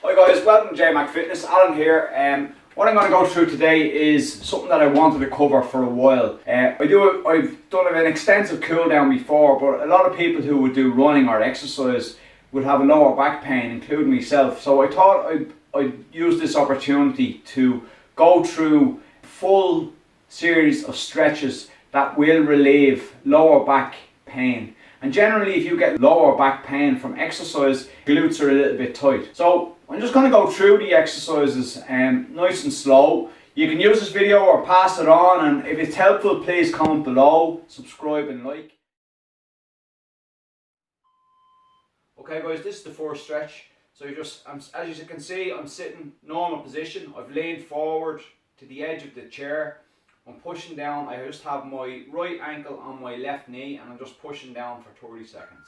Hi guys, welcome to JMac Fitness. Alan here. What I'm going to go through today is something that I wanted to cover for a while. I've done an extensive cool down before, but a lot of people who would do running or exercise would have a lower back pain, including myself. So I thought I'd use this opportunity to go through a full series of stretches that will relieve lower back pain. And generally, if you get lower back pain from exercise, glutes are a little bit tight. So I'm just going to go through the exercises nice and slow. You can use this video or pass it on, and if it's helpful, please comment below, subscribe and like. Okay guys, this is the first stretch. So as you can see, I'm sitting normal position. I've leaned forward to the edge of the chair. I'm pushing down. I just have my right ankle on my left knee and I'm just pushing down for 30 seconds.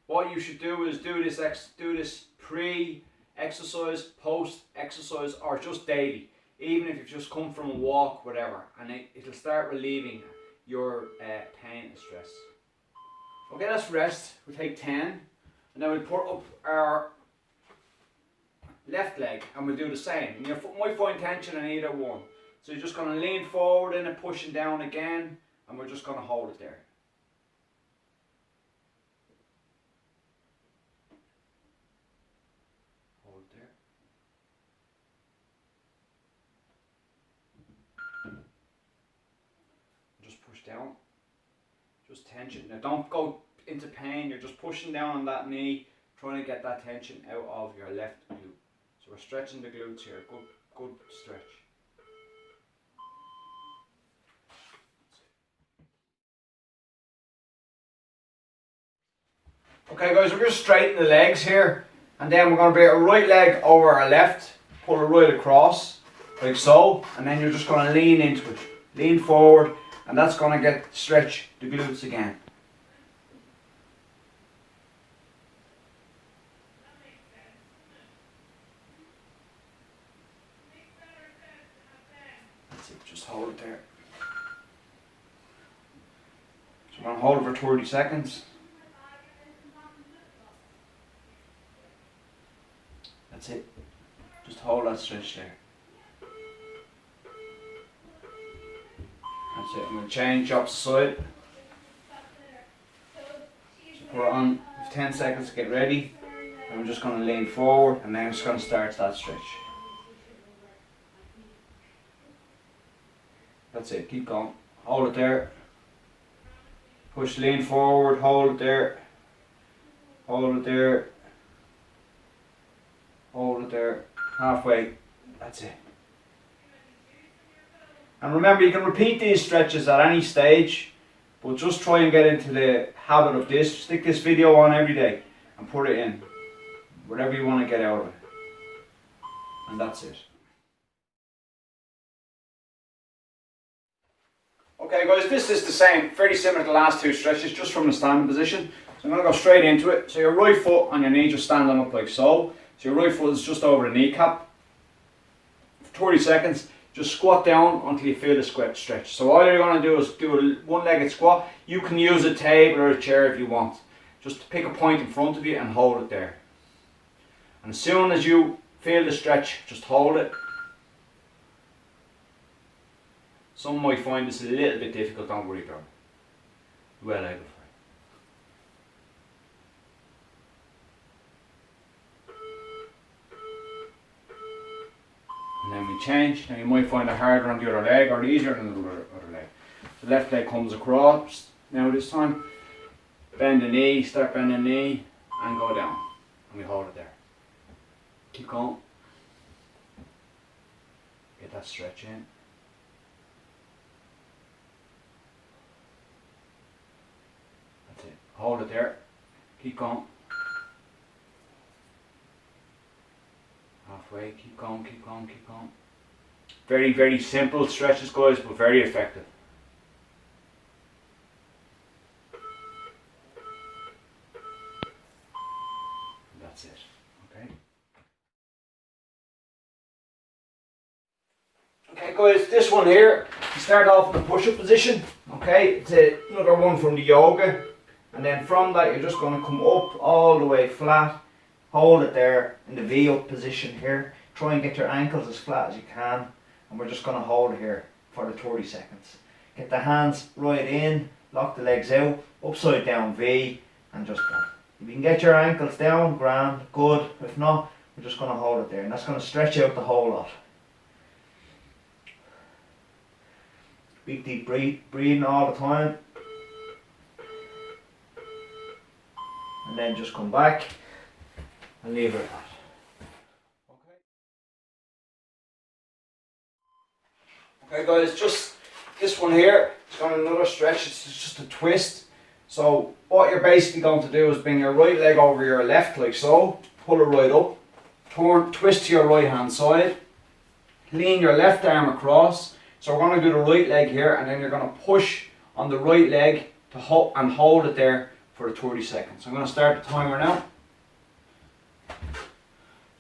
What you should do is do this pre-exercise, post-exercise, or just daily. Even if you've just come from a walk, whatever, and it'll start relieving your pain and stress. Okay, let's rest. We'll take 10 and then we'll put up our left leg and we'll do the same. And you might find tension in either one. So you're just going to lean forward and then pushing down again, and we're just going to hold it there. Hold it there. Just push down. Just tension. Now don't go into pain, you're just pushing down on that knee, trying to get that tension out of your left glute. So we're stretching the glutes here. Good stretch. Okay guys, we're going to straighten the legs here, and then we're going to bring our right leg over our left, pull it right across, like so, and then you're just going to lean into it. Lean forward, and that's going to stretch the glutes again. That's it, just hold it there. So we're going to hold it for 30 seconds. That's it. Just hold that stretch there. That's it. I'm going to change opposite side. So put it on for 10 seconds to get ready. And I'm just going to lean forward and then I'm just going to start that stretch. That's it. Keep going. Hold it there. Push, lean forward. Hold it there. Hold it there. Hold it there, halfway, that's it. And remember, you can repeat these stretches at any stage, but just try and get into the habit of this. Stick this video on every day and put it in, whatever you want to get out of it. And that's it. Okay guys, this is the same, very similar to the last two stretches, just from the standing position. So I'm going to go straight into it. So your right foot on your knee, just standing up like so. So your right foot is just over the kneecap. For 30 seconds, just squat down until you feel the stretch. So all you're going to do is do a one-legged squat. You can use a table or a chair if you want. Just pick a point in front of you and hold it there. And as soon as you feel the stretch, just hold it. Some might find this a little bit difficult, don't worry about it. Well able. And then we change. Now you might find it harder on the other leg or easier on the other leg. The left leg comes across. Now this time, bend the knee, start bending the knee and go down. And we hold it there. Keep going. Get that stretch in. That's it. Hold it there. Keep going. Halfway, keep going, keep going, keep going. Very, very simple stretches guys, but very effective. And that's it, okay? Okay guys, this one here, you start off in the push-up position, okay? It's another one from the yoga. And then from that you're just going to come up all the way flat Hold it there in the V up position here. Try and get your ankles as flat as you can. And we're just going to hold it here for the 30 seconds. Get the hands right in, lock the legs out, upside down V, and just go. If you can get your ankles down, grand, good. If not, we're just going to hold it there. And that's going to stretch out the whole lot. Big deep breathing all the time. And then just come back and leave it at that. Okay guys, just this one here, it's got another stretch, it's just a twist. So what you're basically going to do is bring your right leg over your left like so, pull it right up, twist to your right hand side, lean your left arm across. So we're going to do the right leg here, and then you're going to push on the right leg to hold it there for 30 seconds. I'm going to start the timer now. So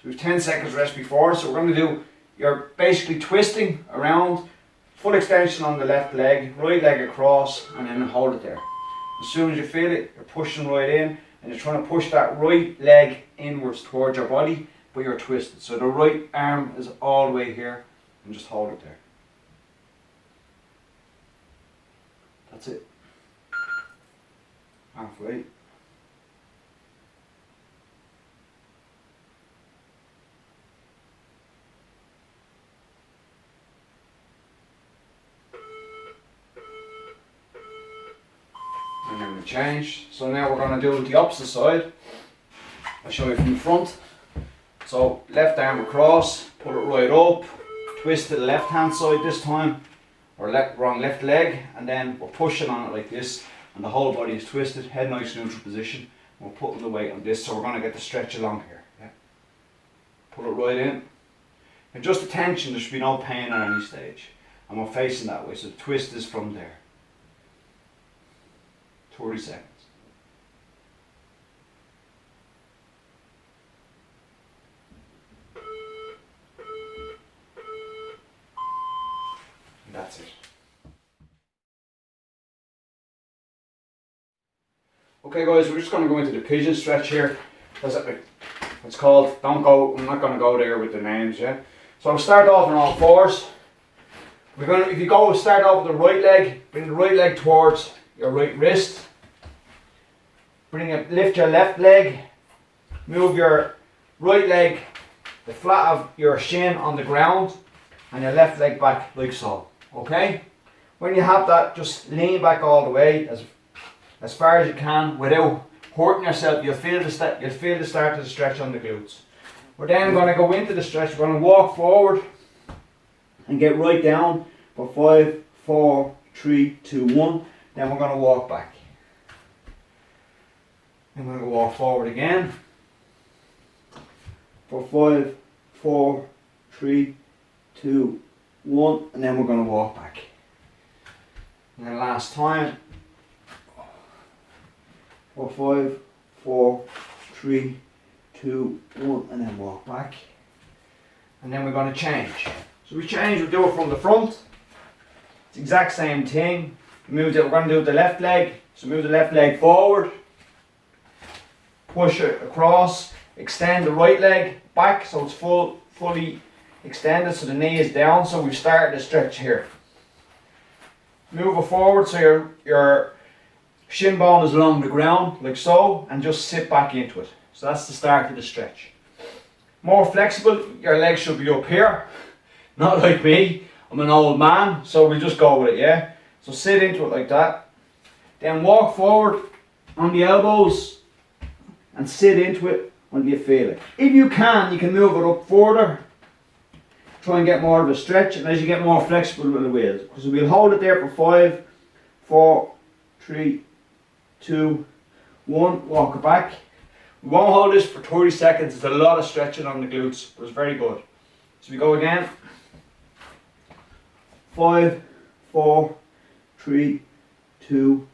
we have 10 seconds rest before, so we're going to do, you're basically twisting around, full extension on the left leg, right leg across, and then hold it there. As soon as you feel it, you're pushing right in, and you're trying to push that right leg inwards towards your body, but you're twisted. So the right arm is all the way here, and just hold it there. That's it. Halfway. And then we change. So now we're going to do the opposite side. I'll show you from the front. So left arm across, pull it right up, twist to the left hand side this time, or wrong left leg, and then we're pushing on it like this, and the whole body is twisted, head nice neutral position. We're putting the weight on this, so we're going to get the stretch along here. Yeah. Pull it right in. And just the tension, there should be no pain at any stage. And we're facing that way, so the twist is from there. 30 seconds. And that's it. Okay guys, we're just going to go into the pigeon stretch here. That's it. It's called, I'm not going to go there with the names, yeah. So I'll start off on all fours. If you start off with the right leg, bring the right leg towards your right wrist. Lift your left leg, move your right leg, the flat of your shin on the ground, and your left leg back like so, okay? When you have that, just lean back all the way as far as you can without hurting yourself. You'll feel the start of the stretch on the glutes. We're then going to go into the stretch. We're going to walk forward and get right down for 5, 4, 3, 2, 1. Then we're going to walk back. And we're going to walk forward again for 5, 4, 3, 2, 1, and then we're going to walk back. And then last time for 5, 4, 3, 2, 1, and then walk back. And then we're going to change. So we change, we do it from the front. It's the exact same thing. We're going to do the left leg. So move the left leg forward. Push it across. Extend the right leg back so it's fully extended, so the knee is down. So we've started the stretch here. Move it forward so your shin bone is along the ground like so, and just sit back into it. So that's the start of the stretch. More flexible, your legs should be up here, not like me. I'm an old man, so we just go with it, yeah? So sit into it like that. Then walk forward on the elbows and sit into it when you feel it. If you can move it up further. Try and get more of a stretch, and as you get more flexible with the wheels. So we'll hold it there for 5, 4, 3, 2, 1, walk it back. We won't hold this for 30 seconds, there's a lot of stretching on the glutes, but it's very good. So we go again. 5, 4, 3, 2,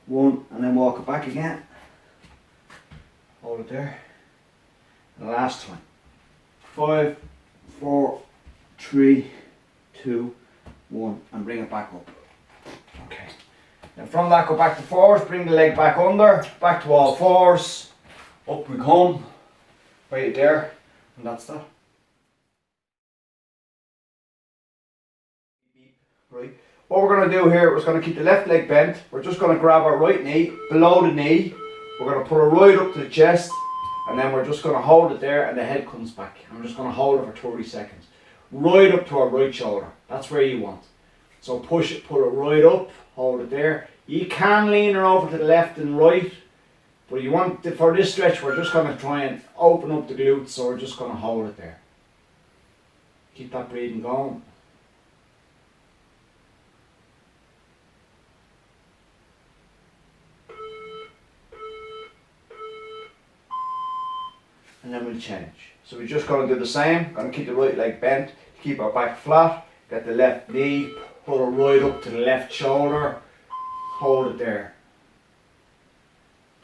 1, and then walk it back again. Hold it there. And the last one. 5, 4, 3, 2, 1, and bring it back up. Okay. Then from that, go back to fours, bring the leg back under, back to all fours. Up we come. Right there, and that's that. Right. What we're going to do here is going to keep the left leg bent. We're just going to grab our right knee below the knee. We're going to put it right up to the chest, and then we're just going to hold it there, and the head comes back. I'm just going to hold it for 30 seconds. Right up to our right shoulder. That's where you want. So push it, put it right up, hold it there. You can lean it over to the left and right, but you want for this stretch, we're just going to try and open up the glutes, so we're just going to hold it there. Keep that breathing going. And then we'll change. So we're just going to do the same. Going to keep the right leg bent, keep our back flat, get the left knee, put it right up to the left shoulder, hold it there.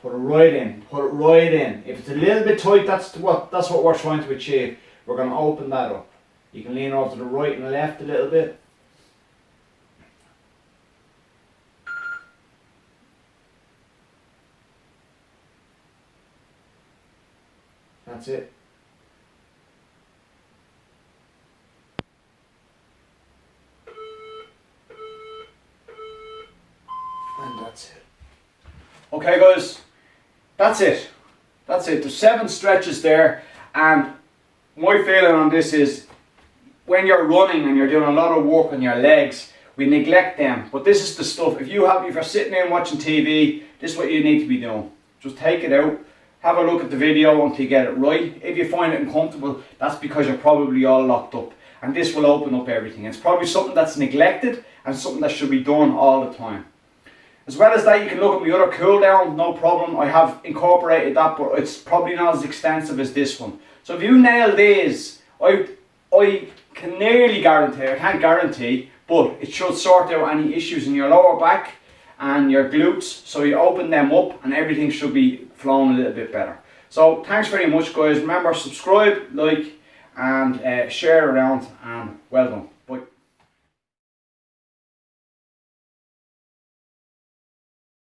Put it right in, put it right in. If it's a little bit tight, that's what we're trying to achieve. We're going to open that up. You can lean over to the right and the left a little bit. That's it. And that's it. Okay guys, that's it. That's it. There's 7 stretches there, and my feeling on this is when you're running and you're doing a lot of work on your legs, we neglect them. But this is the stuff, if you're sitting there and watching TV, this is what you need to be doing. Just take it out, have a look at the video until you get it right. If you find it uncomfortable, that's because you're probably all locked up. And this will open up everything. It's probably something that's neglected and something that should be done all the time. As well as that, you can look at my other cool down, no problem. I have incorporated that, but it's probably not as extensive as this one. So if you nail these, I can nearly guarantee, I can't guarantee, but it should sort out any issues in your lower back and your glutes. So you open them up and everything should be flowing a little bit better. So thanks very much guys. Remember, subscribe, like and share around, and well done.